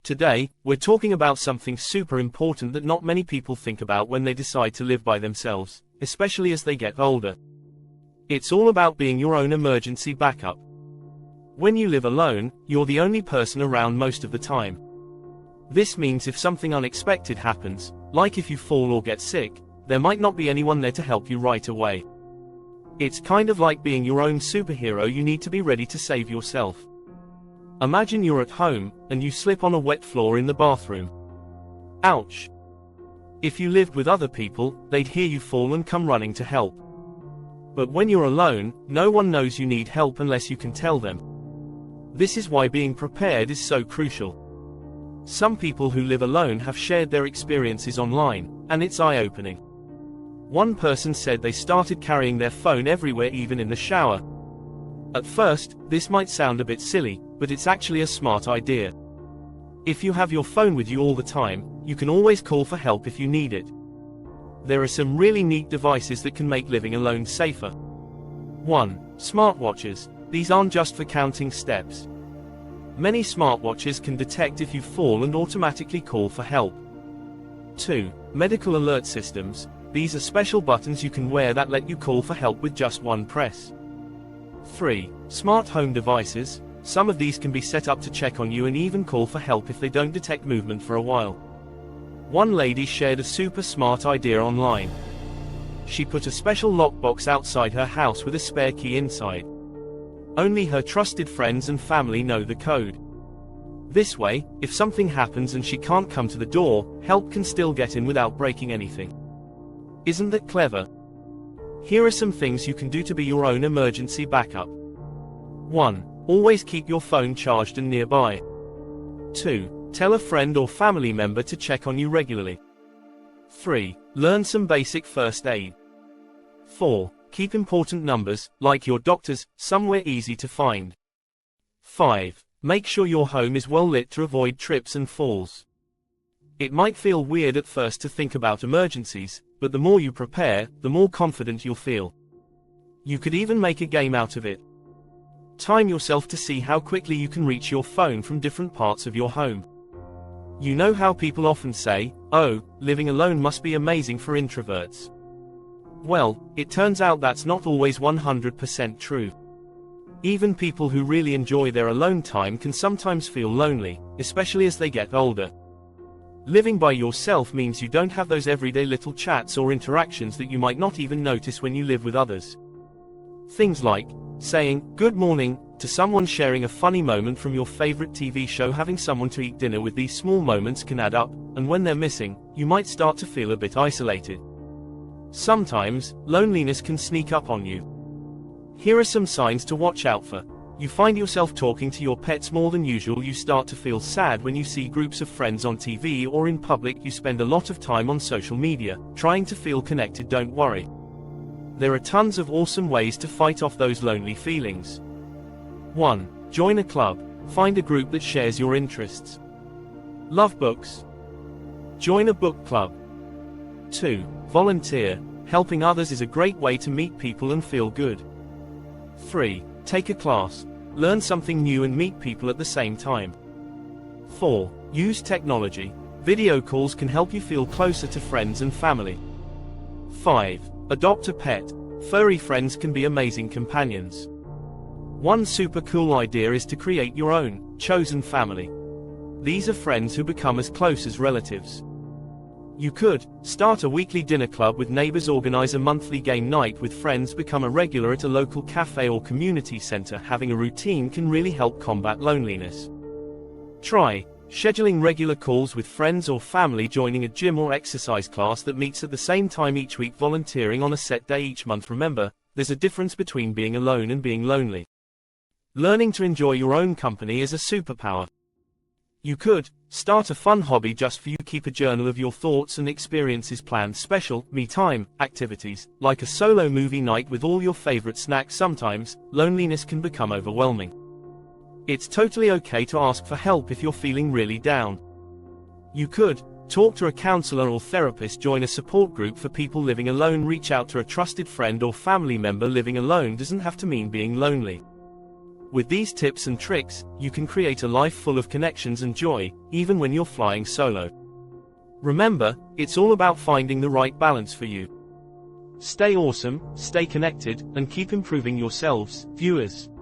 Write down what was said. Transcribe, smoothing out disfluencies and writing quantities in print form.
Today, we're talking about something super important that not many people think about when they decide to live by themselves, especially as they get older. It's all about being your own emergency backup. When you live alone, you're the only person around most of the time. This means if something unexpected happens, like if you fall or get sick, there might not be anyone there to help you right away. It's kind of like being your own superhero. You need to be ready to save yourself. Imagine you're at home, and you slip on a wet floor in the bathroom. Ouch! If you lived with other people, they'd hear you fall and come running to help. But when you're alone, no one knows you need help unless you can tell them. This is why being prepared is so crucial. Some people who live alone have shared their experiences online, and it's eye-opening. One person said they started carrying their phone everywhere, even in the shower. At first, this might sound a bit silly, but it's actually a smart idea. If you have your phone with you all the time, you can always call for help if you need it. There are some really neat devices that can make living alone safer. 1. Smartwatches. These aren't just for counting steps. Many smartwatches can detect if you fall and automatically call for help. 2. Medical alert systems. These are special buttons you can wear that let you call for help with just one press. 3. Smart home devices. Some of these can be set up to check on you and even call for help if they don't detect movement for a while. One lady shared a super smart idea online. She put a special lockbox outside her house with a spare key inside. Only her trusted friends and family know the code. This way, if something happens and she can't come to the door, help can still get in without breaking anything. Isn't that clever? Here are some things you can do to be your own emergency backup. 1. Always keep your phone charged and nearby. 2. Tell a friend or family member to check on you regularly. 3. Learn some basic first aid. 4. Keep important numbers, like your doctor's, somewhere easy to find. 5. Make sure your home is well lit to avoid trips and falls. It might feel weird at first to think about emergencies, but the more you prepare, the more confident you'll feel. You could even make a game out of it. Time yourself to see how quickly you can reach your phone from different parts of your home. You know how people often say, "Oh, living alone must be amazing for introverts." Well, it turns out that's not always 100% true. Even people who really enjoy their alone time can sometimes feel lonely, especially as they get older. Living by yourself means you don't have those everyday little chats or interactions that you might not even notice when you live with others. Things like saying "good morning" to someone, sharing a funny moment from your favorite TV show, having someone to eat dinner with. These small moments can add up, and when they're missing, you might start to feel a bit isolated. Sometimes, loneliness can sneak up on you. Here are some signs to watch out for. You find yourself talking to your pets more than usual. You start to feel sad when you see groups of friends on TV or in public. You spend a lot of time on social media, trying to feel connected. Don't worry. There are tons of awesome ways to fight off those lonely feelings. 1. Join a club. Find a group that shares your interests. Love books? Join a book club. 2. Volunteer. Helping others is a great way to meet people and feel good. 3. Take a class. Learn something new and meet people at the same time. 4. Use technology. Video calls can help you feel closer to friends and family. 5. Adopt a pet. Furry friends can be amazing companions. One super cool idea is to create your own chosen family. These are friends who become as close as relatives. You could start a weekly dinner club with neighbors, organize a monthly game night with friends, become a regular at a local cafe or community center. Having a routine can really help combat loneliness. Try scheduling regular calls with friends or family, joining a gym or exercise class that meets at the same time each week, volunteering on a set day each month. Remember, there's a difference between being alone and being lonely. Learning to enjoy your own company is a superpower. You could start a fun hobby just for you. Keep a journal of your thoughts and experiences. Plan special me time activities, like a solo movie night with all your favorite snacks. Sometimes, loneliness can become overwhelming. It's totally okay to ask for help if you're feeling really down. You could talk to a counselor or therapist, join a support group for people living alone, reach out to a trusted friend or family member. Living alone doesn't have to mean being lonely. With these tips and tricks, you can create a life full of connections and joy, even when you're flying solo. Remember, it's all about finding the right balance for you. Stay awesome, stay connected, and keep improving yourselves, viewers.